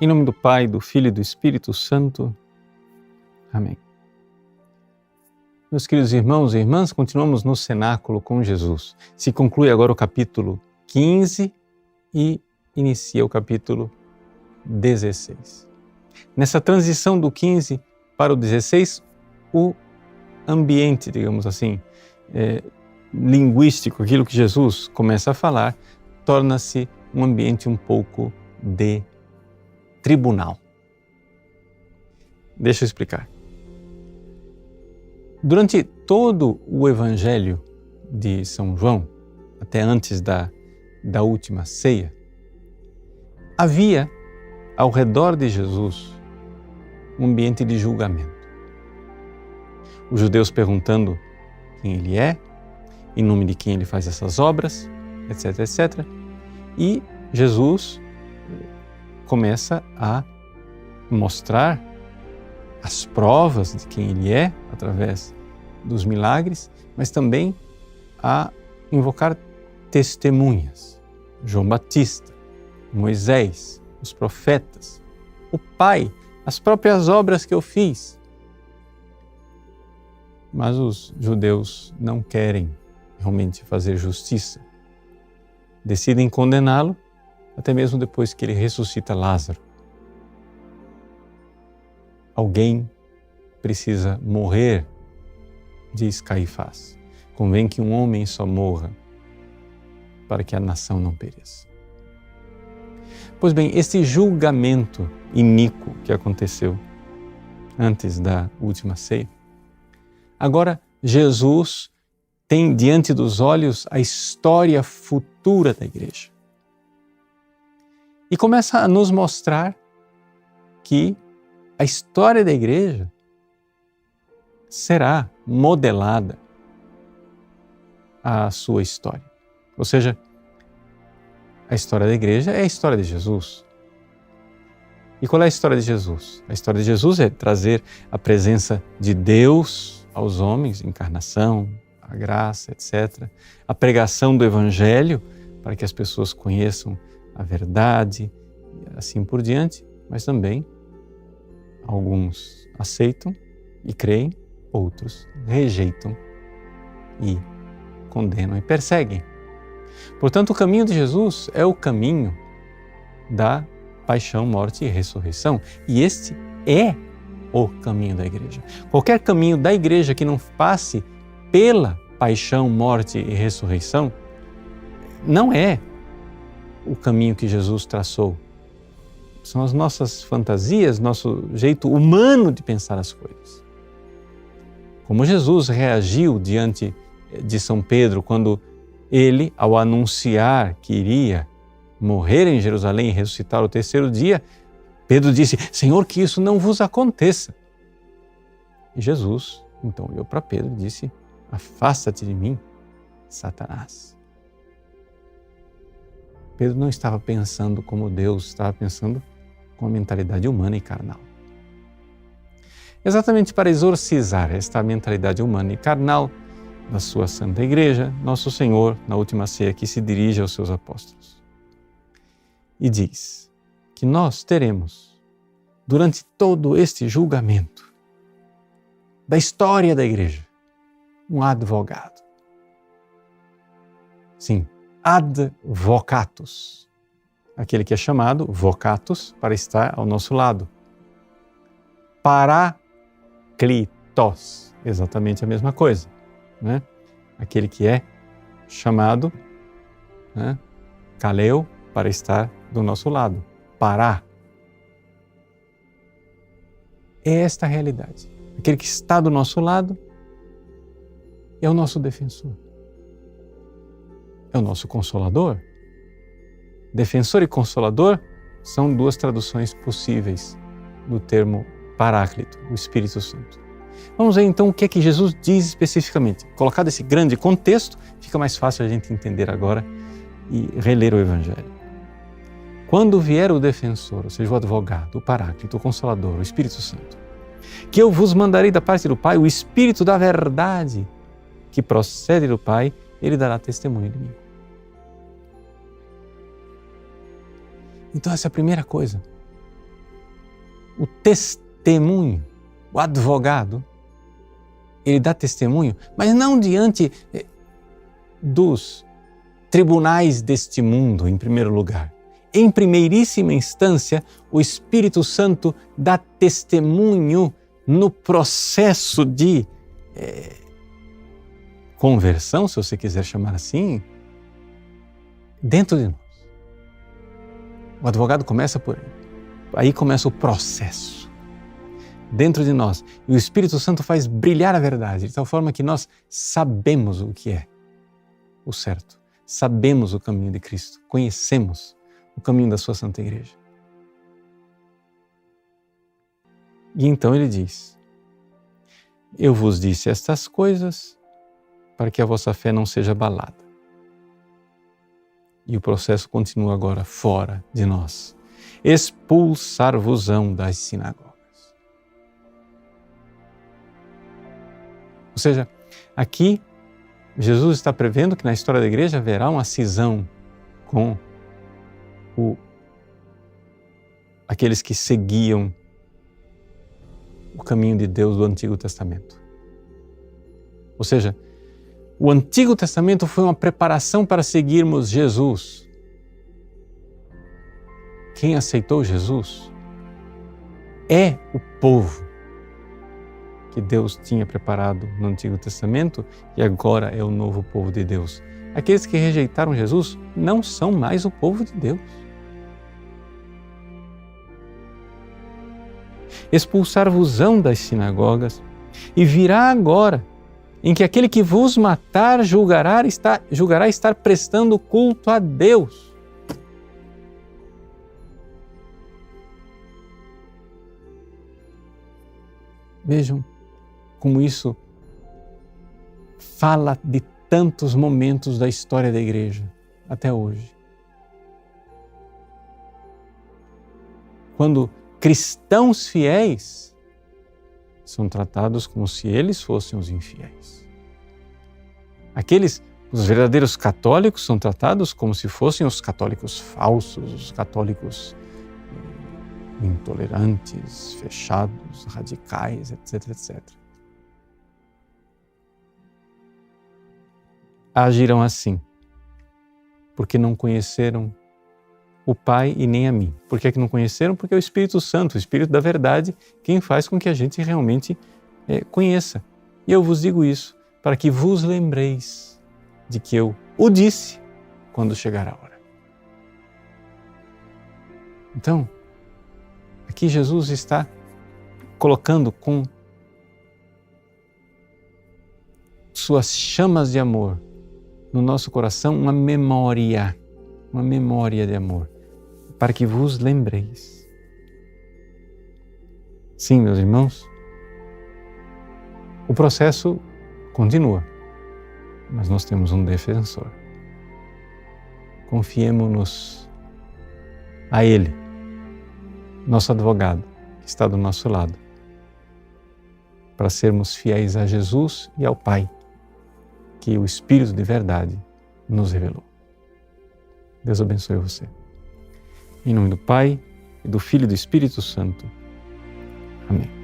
Em nome do Pai, do Filho e do Espírito Santo. Amém. Meus queridos irmãos e irmãs, continuamos no cenáculo com Jesus. Se conclui agora o capítulo 15 e inicia o capítulo 16. Nessa transição do 15 para o 16, o ambiente, digamos assim, linguístico, aquilo que Jesus começa a falar, torna-se um ambiente um pouco de tribunal. Deixa eu explicar. Durante todo o Evangelho de São João, até antes da última ceia, havia ao redor de Jesus um ambiente de julgamento. Os judeus perguntando quem ele é, em nome de quem ele faz essas obras, etc, etc. E Jesus começa a mostrar as provas de quem ele é, através dos milagres, mas também a invocar testemunhas. João Batista, Moisés, os profetas, o Pai, as próprias obras que eu fiz. Mas os judeus não querem realmente fazer justiça. Decidem condená-lo, até mesmo depois que ele ressuscita Lázaro. Alguém precisa morrer, diz Caifás. Convém que um homem só morra, para que a nação não pereça. Pois bem, esse julgamento iníquo que aconteceu antes da última ceia, agora Jesus tem diante dos olhos a história futura da igreja. E começa a nos mostrar que a história da igreja será modelada à sua história. Ou seja, a história da igreja é a história de Jesus. E qual é a história de Jesus? A história de Jesus é trazer a presença de Deus aos homens, encarnação, a graça, etc. A pregação do Evangelho, para que as pessoas conheçam a verdade, e assim por diante, mas também alguns aceitam e creem, outros rejeitam e condenam e perseguem. Portanto, o caminho de Jesus é o caminho da paixão, morte e ressurreição. E este é o caminho da igreja. Qualquer caminho da igreja que não passe pela paixão, morte e ressurreição não é o caminho que Jesus traçou. São as nossas fantasias, nosso jeito humano de pensar as coisas. Como Jesus reagiu diante de São Pedro quando ele, ao anunciar que iria morrer em Jerusalém e ressuscitar ao terceiro dia, Pedro disse: Senhor, que isso não vos aconteça. E Jesus, então, olhou para Pedro e disse: afasta-te de mim, Satanás. Pedro não estava pensando como Deus, estava pensando com a mentalidade humana e carnal. Exatamente para exorcizar esta mentalidade humana e carnal da sua Santa Igreja, Nosso Senhor, na última ceia, que se dirige aos seus apóstolos e diz que nós teremos, durante todo este julgamento da história da Igreja, um advogado. Sim, advocatus, aquele que é chamado vocatus para estar ao nosso lado. Paráclitos, exatamente a mesma coisa, né? Aquele que é chamado, né? Kaleo, para estar do nosso lado. Pará. É esta a realidade. Aquele que está do nosso lado é o nosso defensor. É o nosso consolador. Defensor e consolador são duas traduções possíveis do termo Paráclito, o Espírito Santo. Vamos ver então o que é que Jesus diz especificamente. Colocado esse grande contexto, fica mais fácil a gente entender agora e reler o Evangelho. Quando vier o defensor, ou seja, o advogado, o Paráclito, o Consolador, o Espírito Santo, que eu vos mandarei da parte do Pai, o Espírito da verdade, que procede do Pai, ele dará testemunho de mim. Então essa é a primeira coisa. o testemunho, o advogado, ele dá testemunho, mas não diante dos tribunais deste mundo, em primeiro lugar. Em primeiríssima instância, o Espírito Santo dá testemunho no processo de conversão, se você quiser chamar assim, dentro de nós. O advogado começa por ele. Aí começa o processo dentro de nós. E o Espírito Santo faz brilhar a verdade, de tal forma que nós sabemos o que é o certo. Sabemos o caminho de Cristo. Conhecemos o caminho da sua Santa Igreja. E então ele diz: eu vos disse estas coisas para que a vossa fé não seja abalada. E o processo continua agora fora de nós. Expulsar-vos-ão das sinagogas. Ou seja, aqui Jesus está prevendo que na história da igreja haverá uma cisão com aqueles que seguiam o caminho de Deus do Antigo Testamento. Ou seja, o Antigo Testamento foi uma preparação para seguirmos Jesus. Quem aceitou Jesus é o povo que Deus tinha preparado no Antigo Testamento e agora é o novo povo de Deus. Aqueles que rejeitaram Jesus não são mais o povo de Deus. Expulsar-vos-ão das sinagogas, e virá agora em que aquele que vos matar julgará estar prestando culto a Deus. Vejam como isso fala de tantos momentos da história da igreja até hoje. Quando cristãos fiéis são tratados como se eles fossem os infiéis. Os verdadeiros católicos são tratados como se fossem os católicos falsos, os católicos intolerantes, fechados, radicais, etc, etc. Agiram assim, porque não conheceram o Pai e nem a mim. Por que é que não conheceram? Porque é o Espírito Santo, o Espírito da verdade, quem faz com que a gente realmente conheça. E eu vos digo isso para que vos lembreis de que eu o disse quando chegar a hora. Então, aqui Jesus está colocando com suas chamas de amor no nosso coração uma memória de amor, para que vos lembreis. Sim, meus irmãos, o processo continua, mas nós temos um defensor. Confiemo-nos a Ele, nosso advogado, que está do nosso lado, para sermos fiéis a Jesus e ao Pai, que o Espírito de verdade nos revelou. Deus abençoe você. Em nome do Pai, e do Filho e do Espírito Santo. Amém.